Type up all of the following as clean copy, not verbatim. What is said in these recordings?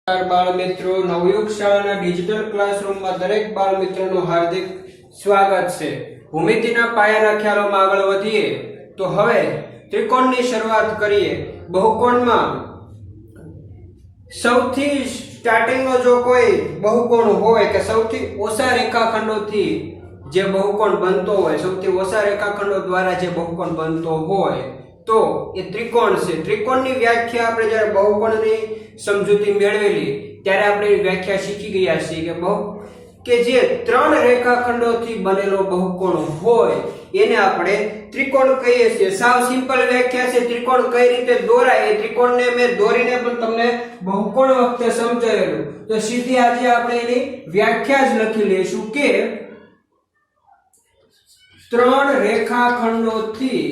बाळ मित्रों, नवयुग शाळाના ડિજિટલ ક્લાસરૂમમાં દરેક બાળ મિત્રોનું હાર્દિક સ્વાગત છે। ભૂમિતિના પાયાના ખ્યાલોમાં આગળ વધીએ તો હવે ત્રિકોણની શરૂઆત કરીએ। બહુકોણમાં સૌથી સ્ટાર્ટિંગનો જો કોઈ બહુકોણ હોય કે સૌથી ઓછા રેખાખંડોથી જે બહુકોણ બનતો હોય, સૌથી ઓછા રેખાખંડો દ્વારા જે બહુકોણ બનતો હોય તો એ ત્રિકોણ છે। ત્રિકોણની વ્યાખ્યા આપણે જ્યારે બહુકોણની સમજૂતી મેળવેલી ત્યારે આપણે વ્યાખ્યા શીખી ગયા છીએ કે જે ત્રણ રેખાખંડોથી બનેલો બહુકોણ હોય એને આપણે ત્રિકોણ કહીએ છીએ। સાવ સિમ્પલ વ્યાખ્યા છે। ત્રિકોણ કઈ રીતે દોરાય એ ત્રિકોણને મેં દોરીને પણ તમને બહુકોણ વખતે સમજાવેલું, તો સીધી આજે આપણે એની વ્યાખ્યા જ લખી લઈશું કે ત્રણ રેખાખંડોથી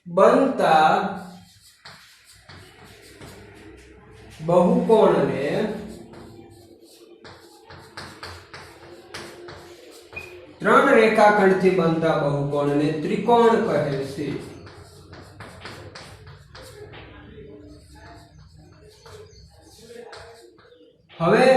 बनता बहुकोण ने त्रण रेखाखंड थी बनता बहुकोण ने त्रिकोण कहे छे। હવે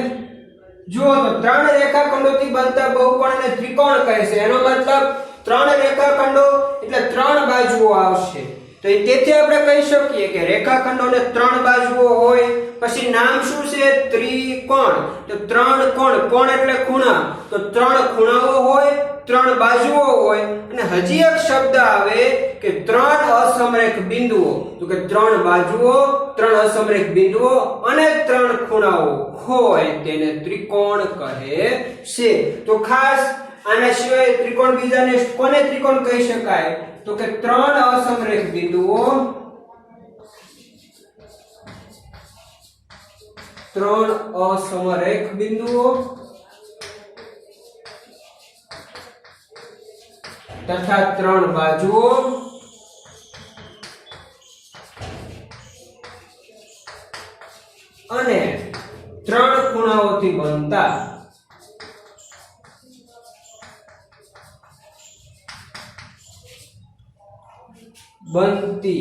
જો તો ત્રણ રેખાખંડોથી બનતા બહુકોણને ત્રિકોણ કહે છે। એનો મતલબ ત્રણ રેખાખંડો એટલે ત્રણ બાજુઓ આવશે। તો તેથી આપણે કહી શકીએ કે રેખાખંડોને ત્રણ બાજુઓ હોય, પછી નામ શું છે? ત્રિકોણ। તો ત્રણ કોણ, કોણ એટલે ખૂણા, તો ત્રણ ખૂણાઓ હોય, ત્રણ બાજુઓ હોય, અને હજી એક શબ્દ આવે કે ત્રણ અસમરેખ બિંદુઓ। તો કે ત્રણ બાજુઓ, ત્રણ અસમરેખ બિંદુઓ અને ત્રણ ખૂણાઓ હોય તેને ત્રિકોણ કહે છે। તો ખાસ આના સિવાય ત્રિકોણ બીજાને કોને ત્રિકોણ કહી શકાય? તો કે ત્રણ અસમરેખ બિંદુઓ, ત્રણ અસમરેખ બિંદુઓ તથા ત્રણ બાજુઓ અને ત્રણ ખૂણાઓથી બનતા बनती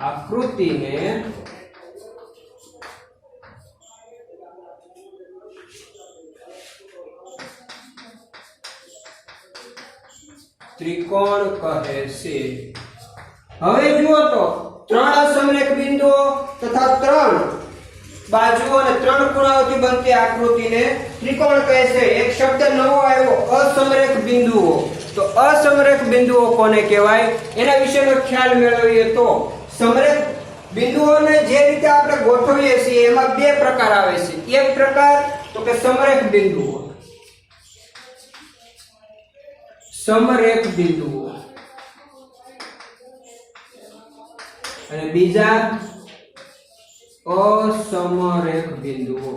आकृति ने त्रिकोण कहे छे। હવે જુઓ તો ત્રણ અસમરેખ બિંદુઓ તથા ત્રણ બાજુઓ અને ત્રણ ખૂણાઓથી બનતી આકૃતિને ત્રિકોણ કહે છે। એક શબ્દ નવો આવ્યો, અસમરેખ બિંદુઓ। તો અસમરેખ બિંદુઓ કોને કહેવાય એના વિશેનો ખ્યાલ મેળવીએ તો સમરેખ બિંદુઓને જે રીતે આપણે ગોઠવીએ છીએ એમાં બે પ્રકાર આવે છે। એક પ્રકાર તો કે સમરેખ બિંદુઓ, સમરેખ બિંદુઓ, અને બીજા અસમરેખ બિંદુઓ।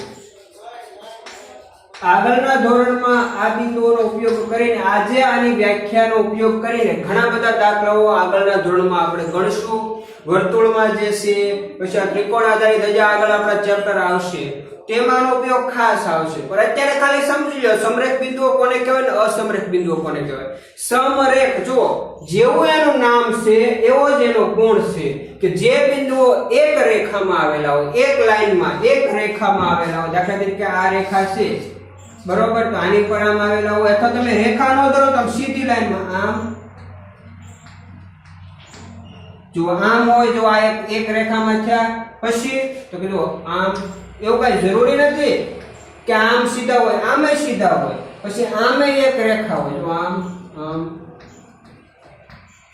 આગળના ધોરણમાં આ બિંદુઓનો ઉપયોગ કરીને આજે આની વ્યાખ્યાનો ઉપયોગ કરીને ઘણા બધા દાખલાઓ આગળના ધોરણમાં આપણે ગણશું। વર્તુળમાં જે છે, પછી આ ત્રિકોણ આધારિત હજી આગળ આપણા ચેપ્ટર આવશે તેમાંનો ઉપયોગ ખાસ આવશે। પણ અત્યારે ખાલી સમજી લો સમરેખ બિંદુઓ કોને કહેવાય ને અસમરેખ બિંદુઓ કોને કહેવાય। સમરેખ જો જેવું એનું નામ છે એવો જ એનો ગુણ છે કે જે બિંદુઓ એક રેખામાં આવેલા હોય, એક લાઈનમાં, એક રેખામાં આવેલા હોય। દાખલા તરીકે આ રેખા છે બરોબર, તો આની પર આમ આવેલા હોય, અથવા તમે રેખા નો દોરો તો સીધી લાઈનમાં આમ જો આમ હોય, જો આ એક રેખામાં થયા, પછી તો કે જો આમ, એવું કઈ જરૂરી નથી કે આમ સીધા હોય, આમે સીધા હોય, પછી આમે એક રેખા હોય, જો આમ આમ,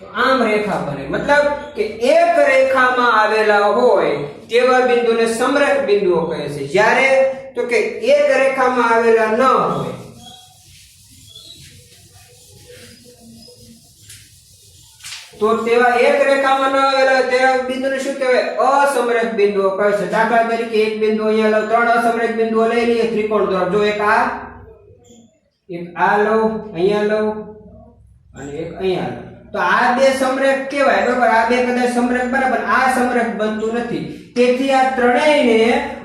તો આમ રેખા બને। મતલબ કે એક રેખામાં આવેલા હોય તેવા બિંદુને સમરેખ બિંદુઓ કહે છે। જ્યારે તો કે એક રેખામાં આવેલા ન હોય તો તેવા એક રેખામાં ન આવેલા તેવા બિંદુને શું કહેવાય? અસમરેખ બિંદુઓ કહે છે। દાખલા તરીકે એક બિંદુ અહીંયા લો, ત્રણ અસમરેખ બિંદુઓ લઈ લઈએ ત્રિકોણ દ્વારા। જો એક આ લો, અહીંયા લો અને એક અહીંયા લો, તો આ બે સમરેખ કહેવાય બરાબર। આ બે કદાચ સમરેખ બરાબર, આ સમરેખ બનતું નથી, તેથી આ ત્રણેયને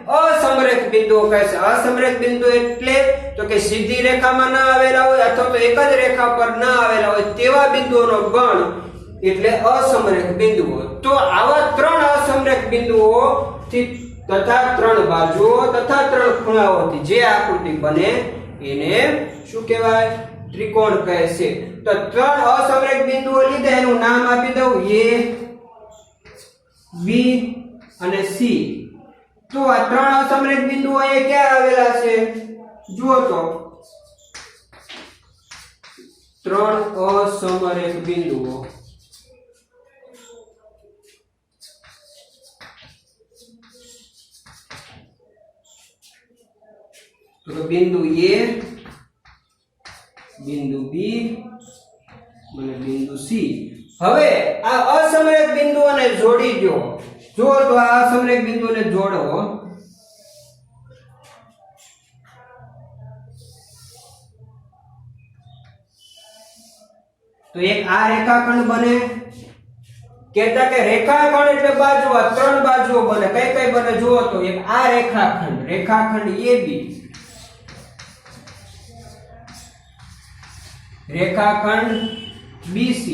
અસમરેખ બિંદુઓ કહે છે। અસમરેખ બિંદુ એટલે તો કે સીધી રેખામાં ન આવેલા હોય અથવા તો એક જ રેખા પર ન આવેલા હોય તેવા બિંદુઓનો ગણ એટલે અસમરેખ બિંદુઓ. તો આવા ત્રણ અસમરેખ બિંદુઓથી તથા ત્રણ બાજુઓ તથા ત્રણ ખૂણાઓથી જે આકૃતિ બને એને શું કહેવાય? ત્રિકોણ કહે છે. તો ત્રણ અસમરેખ બિંદુઓ લીધા એનું નામ આપી દઉં A, B અને C. તો આ ત્રણ અસમરેખ બિંદુઓ એ ક્યાં આવેલા છે? જુઓ તો ત્રણ અસમરેખ બિંદુઓ તો બિંદુ A, બિંદુ B અને બિંદુ C. હવે આ અસમરેખ બિંદુઓને જોડી દો. જો તો આ અસમરેખ બિંદુઓને જોડો તો એક આ રેખાખંડ બને. કહેતા કે રેખાખંડ એટલે બાજુ, આ ત્રણ બાજુઓ બને. કઈ કઈ બને જુઓ તો એક આ રેખાખંડ, રેખાખંડ AB, રેખાખંડ BC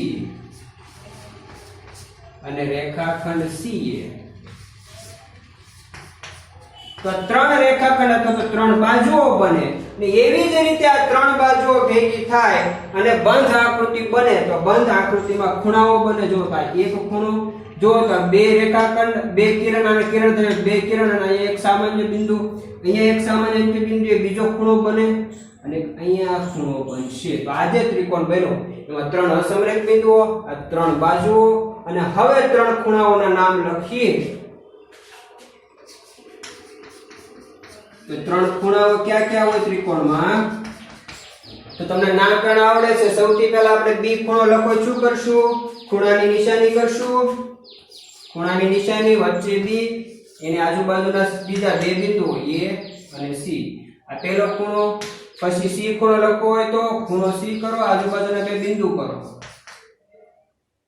અને રેખાખંડ CA. તો ત્રણ રેખાખંડ અથવા તો ત્રણ બાજુઓ બને ને એવી જ રીતે આ ત્રણ બાજુઓ ભેગી થાય અને બંધ આકૃતિ બને. તો બંધ આકૃતિમાં ખૂણાઓ બને. જો એક ખૂણો, જો તો બે રેખાખંડ, બે કિરણ અને કિરણ થાય, બે કિરણ અને અહીંયા એક સામાન્ય બિંદુ, અહીંયા એક સામાન્ય બિંદુ, એ બીજો ખૂણો બને અને અહીંયા ખૂણો બનશે. તો આ જે ત્રિકોણ બન્યો એમાં ત્રણ અસમરેખ બિંદુઓ, આ ત્રણ બાજુઓ અને હવે ત્રણ ખૂણાઓના નામ લખીએ. તો ત્રણ ખૂણાઓ ક્યાં ક્યાં હોય ત્રિકોણમાં? તો તમને નામકરણ આવડે છે. સૌથી પહેલા આપણે B ખૂણો લખો. શું કરશું? ખૂણાની નિશાની કરશું. ખૂણાની નિશાની વચ્ચે B, એની આજુબાજુના બીજા બે બિંદુઓ A અને C. આ પહેલો ખૂણો. પછી C ખૂણો લખવો હોય તો ખૂણો C કરો, આજુબાજુના બે બિંદુ કરો.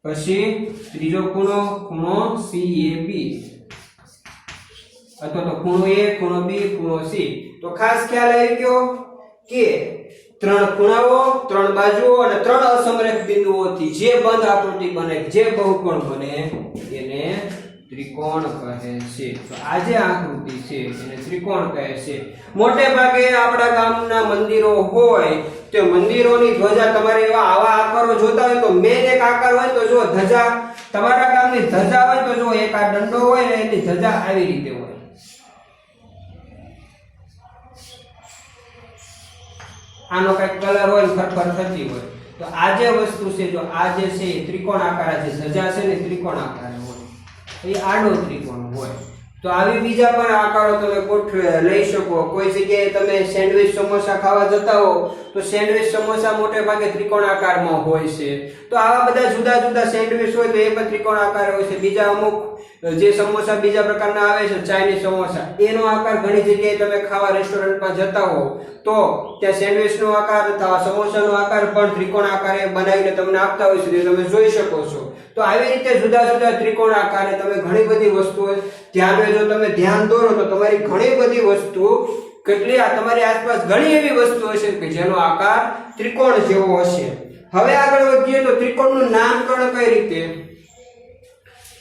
પછી ત્રીજો ખૂણો, ખૂણો CAB અથવા તો ખૂણો A, ખૂણો B, ખૂણો C. તો ખાસ ખ્યાલ આવી ગયો કે ત્રણ ખૂણાઓ, ત્રણ બાજુઓ અને ત્રણ અસમરેખ બિંદુઓથી જે બંધ આકૃતિ બને, જે બહુકોણ બને એને ત્રિકોણ કહે છે. તો આ જે આકૃતિ છે એને ત્રિકોણ કહે છે. મોટે ભાગે આપણા ગામના મંદિરો હોય તો મંદિરોની ધ્વજા તમારે એવા આવા આકારો જોતા હોય તો મેન એક આકાર હોય તો જો ધજા, તમારા ગામની ધજા હોય તો જો એક આ દંડો હોય ને એની ધજા આવી રીતે હોય. આનો કઈક કલર હોય ને ફરફર થતી હોય. તો આ જે વસ્તુ છે, જો આ જે છે એ ત્રિકોણ આકાર છે. ધજા છે ને ત્રિકોણ આકાર હોય, એ આડો ત્રિકોણ હોય. તો આવી બીજા પણ આકારો તમે લઈ શકો. કોઈ જગ્યાએ તમે સેન્ડવિચ સમોસા ખાવા જતા હો તો સેન્ડવિચ સમોસા મોટે ભાગે ત્રિકોણ આકારમાં હોય છે. તો આવા બધા જુદા જુદા સેન્ડવિચ હોય તો એ પણ ત્રિકોણ આકાર હોય છે. બીજા અમુક જે સમોસા બીજા પ્રકારના આવે છે, ચાઇનીઝ સમોસા, એનો આકાર ઘણી જગ્યાએ તમે ખાવા રેસ્ટોરન્ટમાં જતા હો તો ત્યાં સેન્ડવિચનો આકાર અથવા સમોસાનો આકાર પણ ત્રિકોણ આકારે બનાવીને તમને આપતા હોય છે, તમે જોઈ શકો છો. તો આવી રીતે જુદા જુદા ત્રિકોણ આકારે તમે ઘણી બધી વસ્તુઓ ધ્યાન, જો તમે ધ્યાન દોરો તો તમારી ઘણી બધી વસ્તુ, કેટલી તમારી આસપાસ ઘણી એવી વસ્તુ હશે કે જેનો આકાર ત્રિકોણ જેવો હશે. હવે આગળ વધીએ તો ત્રિકોણનું નામકરણ કઈ રીતે?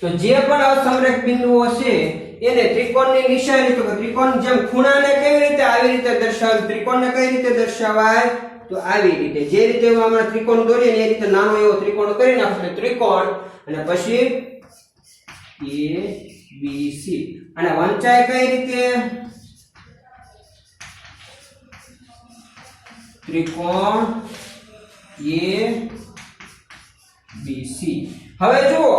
તો જે પણ અસમરેખ બિંદુઓ છે એને ત્રિકોણની નિશાની, તો ત્રિકોણ જેમ ખૂણાને કેવી રીતે આવી રીતે દર્શાવાય, ત્રિકોણને કઈ રીતે દર્શાવાય? તો આવી રીતે, જે રીતે આપણે ત્રિકોણ દોરીએ ને એ રીતે નાનો એવો ત્રિકોણ કરી નાખો. ત્રિકોણ અને પછી ABC અને વંચાય કઈ રીતે? ત્રિકોણ ABC. હવે જુઓ,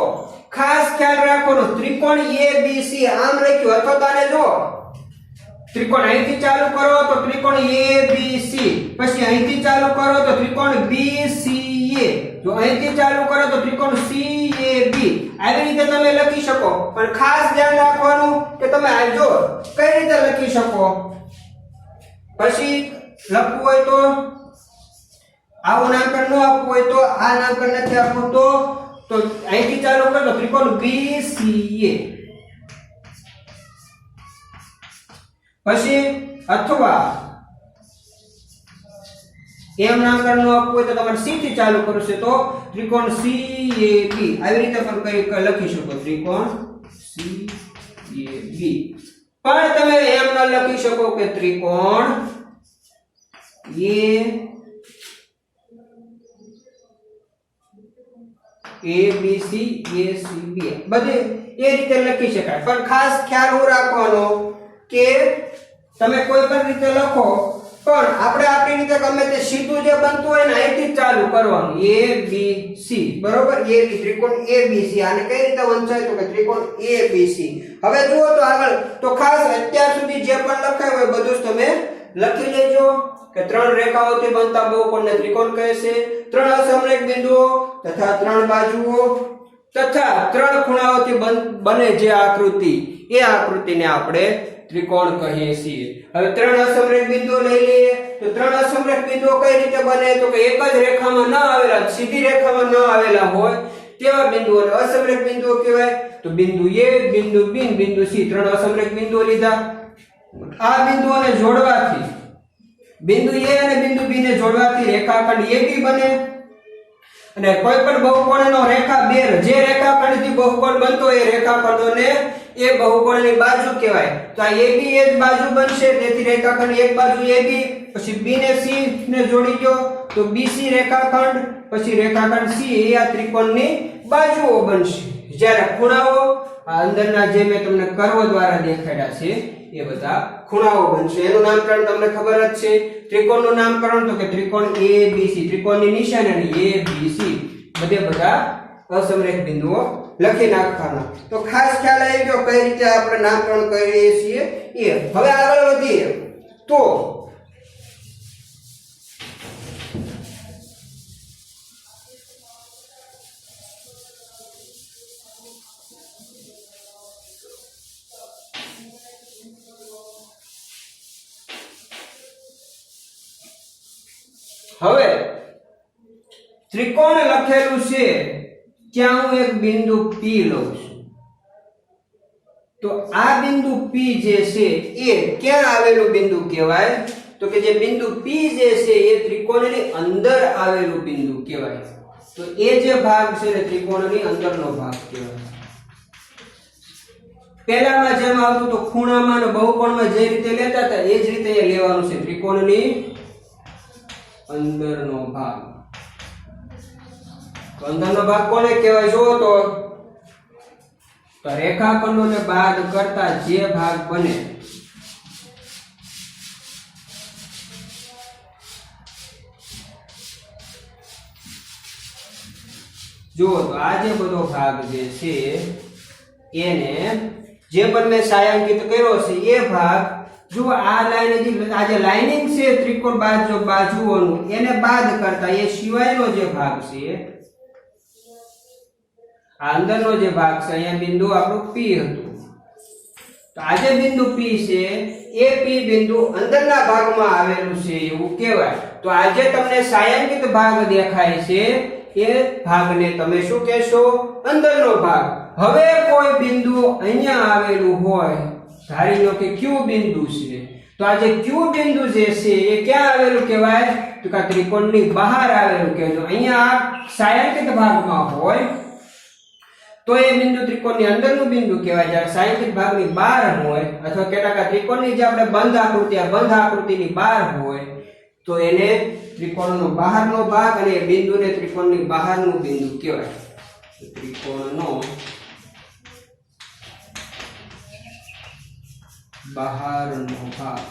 ખાસ ખ્યાલ રાખવાનો, ત્રિકોણ ABC આમ લખ્યું અથવા તો આને જો ત્રિકોણ અહીંથી ચાલુ કરો તો ત્રિકોણ ABC, પછી અહીંથી ચાલુ કરો તો ત્રિકોણ BCA, જો અહીંથી ચાલુ કરો તો ત્રિકોણ CAB. આવી રીતે તમે લખી શકો. પણ ખાસ ધ્યાન રાખવાનું કે તમે આ જો કઈ રીતે લખી શકો. પછી લખવું હોય તો આવું નામકરણ ન આપવું હોય તો આ નામકરણ નથી આપવું તો અહીંથી ચાલુ કરો તો ત્રિકોણ BCA, પછી અથવા એમ નામકરણ નો આપવું હોય તો તમારે સી થી ચાલુ કરવું છે તો ત્રિકોણ CAB આવી રીતે પણ કઈ લખી શકો ત્રિકોણ CAB પણ તમે એમ ન લખી શકો કે ત્રિકોણ ABC ACB બધે એ રીતે લખી શકાય પણ ખાસ ખ્યાલ હું રાખવાનો કે તમે કોઈ પણ રીતે લખો પણ આપણે આપણી રીતે ગમે તે સીધું જે બનતું હોય ને અહીંથી જ ચાલુ કરવાનું ABC બરોબર AB ત્રિકોણ ABC આને કઈ રીતે વંચાય તો કે ત્રિકોણ ABC હવે જુઓ તો આગળ તો ખાસ અત્યાર સુધી જે પણ લખાયું હોય બધું જ તમે લખી લેજો કે ત્રણ રેખાઓથી બનતા બહુકોણને ત્રિકોણ કહે છે ત્રણ અસમરેખ બિંદુઓ તથા ત્રણ બાજુઓ તથા ત્રણ ખૂણાઓથી બને જે આકૃતિ એ આકૃતિને આપણે ત્રિકોણ કહીએ છીએ હવે ત્રણ અસમરેખ બિંદુઓ લઈ લઈએ તો ત્રણ અસમરેખ બિંદુઓ કઈ રીતે બને તો કે એક જ રેખામાં ન આવેલા સીધી રેખામાં ન આવેલા હોય તેવા બિંદુઓને અસમરેખ બિંદુઓ કહેવાય તો બિંદુ A બિંદુ B બિંદુ C ત્રણ અસમરેખ બિંદુઓ લીધા આ બિંદુઓને જોડવાથી બિંદુ A અને બિંદુ B ને જોડવાથી રેખાખંડ AB બને અને કોઈ પણ બહુકોણનો રેખા બે જે રેખાખંડથી બહુકોણ બનતો એ રેખાખંડોને એ બહુકોણની બાજુ કહેવાય તો આ AB એ જ બાજુ બનશે તેથી રેખાખંડ એક બાજુ AB પછી B ને C ને જોડી દો તો BC રેખાખંડ પછી રેખાખંડ C એ આ ત્રિકોણની બાજુઓ બનશે જ્યારે ખૂણાઓ આ અંદરના જે મેં તમને કર્વ દ્વારા દેખાડ્યા છે એ બધા ખૂણાઓ બનશે એનું નામકરણ તમને ખબર જ છે ત્રિકોણનું નામકરણ તો કે ત્રિકોણ ABC ત્રિકોણની નિશાની ABC બધે બધા અસમરેખ બિંદુઓ લખી નાખવાના તો ખાસ ખ્યાલ આવી ગયો કઈ રીતે આપણે નામકરણ કરીએ છીએ એ હવે આગળ વધીએ તો હવે ત્રિકોણ લખેલું છે ત્યાં હું એક બિંદુ P લઉં છું તો આ બિંદુ P જે છે એ ક્યાં આવેલું બિંદુ કહેવાય તો કે જે બિંદુ P જે છે એ ત્રિકોણની અંદર આવેલું બિંદુ કહેવાય તો એ જે ભાગ છે એ ત્રિકોણની અંદરનો ભાગ કહેવાય પહેલામાં જેમ આવતું તો ખૂણામાં અને બહુકોણમાં જે રીતે લેતા હતા એ જ રીતે એ લેવાનું છે ત્રિકોણની અંદરનો ભાગ તો અંદરનો ભાગ કોને કહેવાય જો તો રેખાખંડોને બાદ કરતા જે ભાગ બને જો તો આ જે બધો ભાગ જે છે એને જે પણ મેં છાयांकित કર્યો છે એ ભાગ જો આ લાઈન આ જે લાઇનિંગ છે ત્રિકોણ બાજુઓનું એને બાદ કરતા એ સિવાયનો જે ભાગ છે આ અંદરનો જે ભાગ છે અહીંયા બિંદુ આપણું P હતું તો આ જે બિંદુ P છે એ P બિંદુ અંદરના ભાગમાં આવેલું છે એવું કહેવાય તો આ જે તમને છાयांकित ભાગ દેખાય છે એ ભાગને તમે શું કહેશો અંદરનો ભાગ હવે કોઈ બિંદુ અહીંયા આવેલું હોય ધારી લો કે Q બિંદુ છે તો આ જે Q બિંદુ જે છે એ ક્યાં આવેલું કહેવાય તો કે ત્રિકોણની બહાર આવેલું કહેજો અહીંયા છાयांकित ભાગમાં હોય તો એ બિંદુ ત્રિકોણની અંદરનું બિંદુ કહેવાય જ્યારે છાयांकित ભાગની બહાર હોય અથવા કેટલાક ત્રિકોણની જે આપણે બંધ આકૃતિ આ બંધ આકૃતિની બહાર હોય તો એને ત્રિકોણનો બહારનો ભાગ અને એ બિંદુને ત્રિકોણની બહારનું બિંદુ કહેવાય ત્રિકોણનો બહારનો ભાગ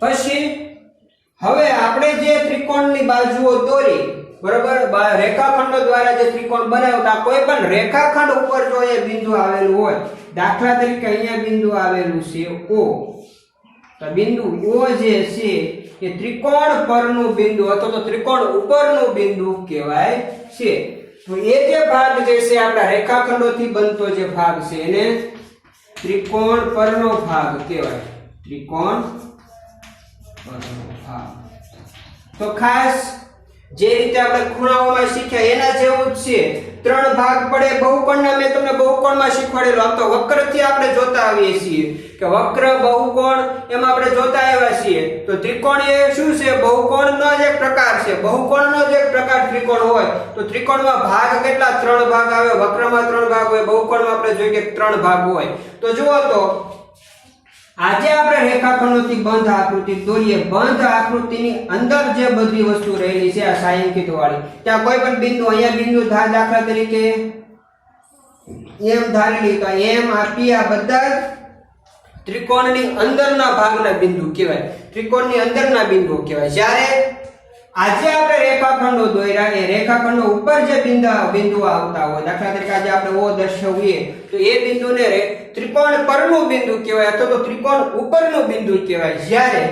પછી હવે આપણે જે ત્રિકોણની બાજુઓ દોરી બરોબર રેખાખંડો દ્વારા જે ત્રિકોણ બનાવતા કોઈ પણ રેખાખંડ ઉપર જો એ બિંદુ આવેલું હોય દાખલા તરીકે અહીંયા બિંદુ આવેલું છે O તો બિંદુ O જે છે એ ત્રિકોણ પરનું બિંદુ અથવા તો ત્રિકોણ ઉપરનું બિંદુ કહેવાય છે તો એ જે ભાગ જે છે આપણા રેખાખંડોથી બનતો જે ભાગ છે એને ત્રિકોણ પરનો ભાગ કહેવાય ત્રિકોણ પરનો ભાગ તો ખાસ જે રીતે આપણે ખૂણાઓમાં શીખ્યા એના જેવું જ છે. 3 ભાગ પડે બહુકોણના. મેં તમને બહુકોણમાં શીખવાડેલું. આમ તો વક્રથી આપણે જોતા આવીએ છીએ કે વક્ર બહુકોણ એમાં આપણે જોતા આવ્યા છીએ. તો ત્રિકોણ એ શું છે? બહુકોણનો જ એક પ્રકાર છે. બહુકોણનો જ એક પ્રકાર ત્રિકોણ હોય. તો ત્રિકોણમાં ભાગ કેટલા? 3 ભાગ આવે. વક્રમાં 3 ભાગ હોય. બહુકોણમાં આપણે જોઈએ કે 3 ભાગ હોય. તો જુઓ તો આજે આપણે રેખાખંડોથી બંધ આકૃતિ દોરીએ. બંધ આકૃતિની અંદર જે બધી વસ્તુ રહેલી છે આ છાयांकित વાળી, ત્યાં કોઈ પણ બિંદુ, અહીંયા બિંદુ દાખલા તરીકે એમ ધારેલી, તો એમ આપી આ બધા ત્રિકોણની અંદરના ભાગના બિંદુ કહેવાય. ત્રિકોણની અંદરના બિંદુઓ કહેવાય. જ્યારે આજે આપણે રેખાખંડો દોર્યા, એ રેખાખંડો ઉપર જે બિંદુઓ આવતા હોય, દાખલા તરીકે આજે આપણે ઓ દર્શાવીએ તો એ બિંદુને ત્રિકોણ પરનું બિંદુ કહેવાય અથવા તો ત્રિકોણ ઉપરનું બિંદુ કહેવાય. જ્યારે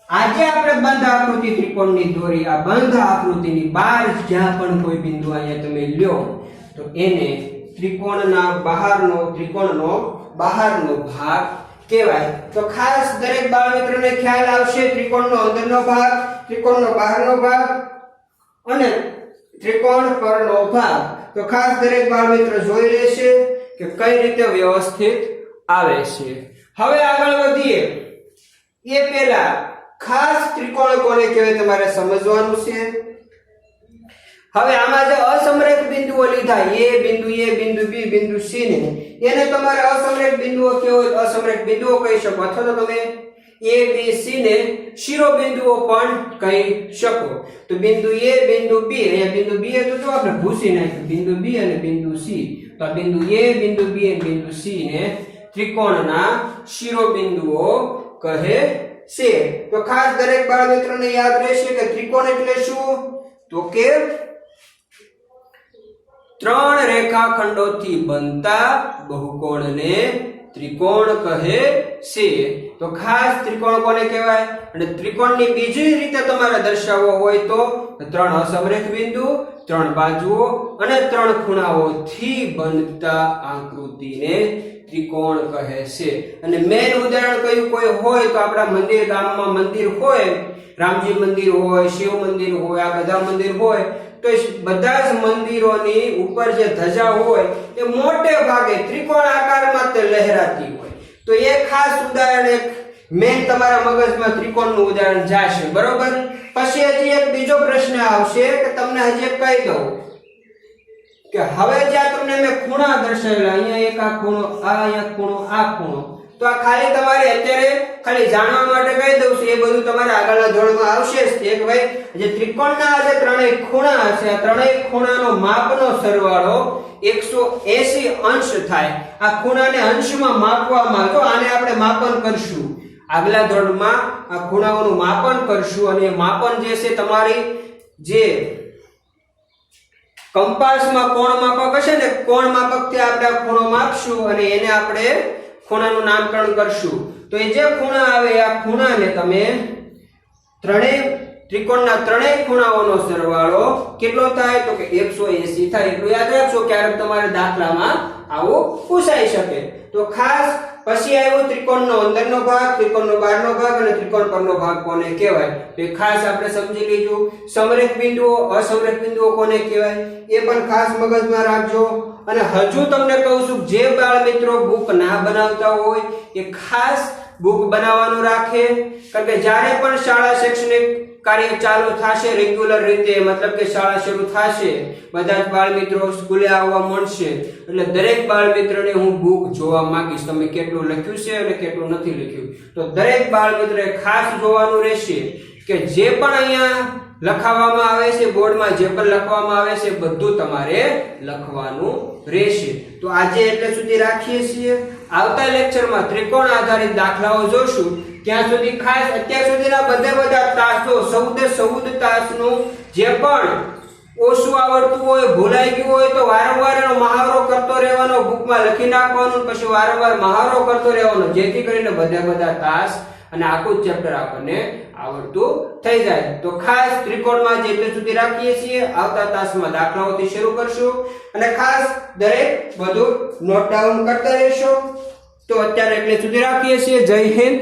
આજે આપણે બંધ આકૃતિ ત્રિકોણની દોરી, આ બંધ આકૃતિની બહાર જ્યાં પણ કોઈ બિંદુ અહીંયા તમે લ્યો તો એને ત્રિકોણનો બહારનો ભાગ કહેવાય. તો ખાસ દરેક બાળમિત્રોને ખ્યાલ આવશે ત્રિકોણનો અંદરનો ભાગ, ત્રિકોણનો બહારનો ભાગ અને ત્રિકોણ પરનો ભાગ. તો ખાસ દરેક બાળમિત્રો જોઈ લેશે કે કઈ રીતે વ્યવસ્થિત આવે છે. હવે આગળ વધીએ એ પહેલા ખાસ ત્રિકોણ કોને કહેવાય તમારે સમજવાનું છે. હવે આમાં જે અસમરેખ બિંદુઓ લીધા, એ બિંદુ, બી, બિંદુ સી ને, એને તમારે અસમરેખ બિંદુઓ કહેવાય. અસમરેખ બિંદુઓ કહી શકો અથવા તો તમે એ બી સી ને શિરોબિંદુઓ પણ કહી શકો. તો બિંદુ એ, બિંદુ બી, અહીંયા બિંદુ બી તો જો આપણે ભૂસી નાખ્યું, બિંદુ બી અને બિંદુ સી. તો આ બિંદુ એ, બિંદુ બી અને બિંદુ સી ને ત્રિકોણના શિરોબિંદુઓ કહે છે. તો ખાસ દરેક બાળમિત્રોને યાદ રહેશે કે ત્રિકોણ એટલે શું? તો કે 3 રેખાખંડોથી બનતા બહુકોણને ત્રિકોણ કહે છે. તો ખાસ ત્રિકોણ કોને કહેવાય? અને ત્રિકોણની બીજી રીતે તમારે દર્શાવવો હોય તો 3 અસમરેખ બિંદુ, 3 બાજુઓ અને 3 ખૂણાઓથી બનતા આકૃતિને ત્રિકોણ કહે છે. અને મેન ઉદાહરણ કયું કોઈ હોય તો આપણા મંદિર, ગામમાં મંદિર હોય, રામજી મંદિર હોય, શિવ મંદિર હોય, આ બધા મંદિર હોય તો બધા જ મંદિરોની ઉપર જે ધજા હોય એ મોટે ભાગે ત્રિકોણ આકારમાં તે લહેરાતી હોય. તો એ ખાસ ઉદાહરણ, એક મેન તમારા મગજમાં ત્રિકોણનું ઉદાહરણ જશે. બરોબર. પછી હજી એક બીજો પ્રશ્ન આવશે કે તમને હજી એક કહી દઉં કે હવે જ્યાં તમને મેં ખૂણા દર્શાવેલા, અહીંયા એક આ ખૂણો, આ અહીંયા ખૂણો, આ ખૂણો, તો આ ખાલી તમારે અત્યારે ખાલી જાણવા માટે કહી દઉં છું. એ બધું તમારે આગળના ધોરણમાં આવશે જ. એક ભાઈ જે ત્રિકોણના જે ત્રણેય ખૂણા છે, આ ત્રણેય ખૂણાનો માપનો સરવાળો 180 અંશ થાય. આ ખૂણાને અંશમાં માપવામાં આવે. તો આને આપણે માપન કરશું આગલા ધોરણમાં, આ ખૂણાઓનું માપન કરશું. અને એ માપન જે છે તમારી જે કંપાસમાં કોણ માપક હશે ને, કોણ માપકથી આપણે આ ખૂણો માપશું અને એને આપણે ખૂણાનું નામકરણ કરશું. તો એ જે ખૂણા આવે આ ખૂણાને તમે ત્રિકોણના ત્રણેય ખૂણાઓનો સરવાળો કેટલો થાય? તો કે 180 થાય. એટલું યાદ રાખજો, ક્યારેક તમારે દાખલામાં આવું પૂછાઈ શકે. તો ખાસ પછી આવ્યો ત્રિકોણનો અંદરનો ભાગ, ત્રિકોણનો બહારનો ભાગ અને ત્રિકોણ પરનો ભાગ કોને કહેવાય. તો ખાસ આપણે સમજી લીધું. સમરેખ બિંદુઓ, અસમરેખ બિંદુઓ કોને કહેવાય એ પણ ખાસ મગજમાં રાખજો. અને હજુ તમને કહું છું, જે બાળ મિત્રો બુક ના બનાવતા હોય એ ખાસ બુક બનાવવાનું રાખે. કારણ કે જ્યારે પણ શાળા શૈક્ષણિક કાર્ય ચાલુ થશે રેગ્યુલર રીતે, મતલબ કે શાળા શરૂ થશે, બધા જ બાળ મિત્રો સ્કૂલે આવવા મળશે, એટલે દરેક બાળ મિત્રને હું બુક જોવા માંગીશ તમે કેટલું લખ્યું છે અને કેટલું નથી લખ્યું. તો દરેક બાળ મિત્રએ ખાસ જોવાનું રહેશે કે જે પણ અહીંયા લખાવવામાં આવે છે, બોર્ડમાં જે પણ લખવામાં આવે છે બધું તમારે લખવાનું રહેશે. તો આજે એટલે સુધી રાખીએ છીએ. આવતા લેક્ચરમાં ત્રિકોણ આધારિત દાખલાઓ જોશું. ત્યાં સુધી ખાસ અત્યાર સુધીના બધા તાસો, 14 તાસનું જે પણ ઓછું આવડતું હોય, ભૂલાઈ ગયું હોય તો વારંવાર એનો મહાવરો કરતો રહેવાનો, બુકમાં લખી નાખવાનું, પછી વારંવાર મહાવરો કરતો રહેવાનો, જેથી કરીને બધા તાસ અને આખું ચેપ્ટર આપણને આવડતું થઈ જાય. તો ખાસ ત્રિકોણમાં જેટલે સુધી રાખીએ છીએ. આવતા તાસમાં દાખલાઓથી શરૂ કરશું અને ખાસ દરેક બધું નોટ ડાઉન કરતા રહેશો. તો અત્યારે એટલે સુધી રાખીએ છીએ. જય હિન્દ.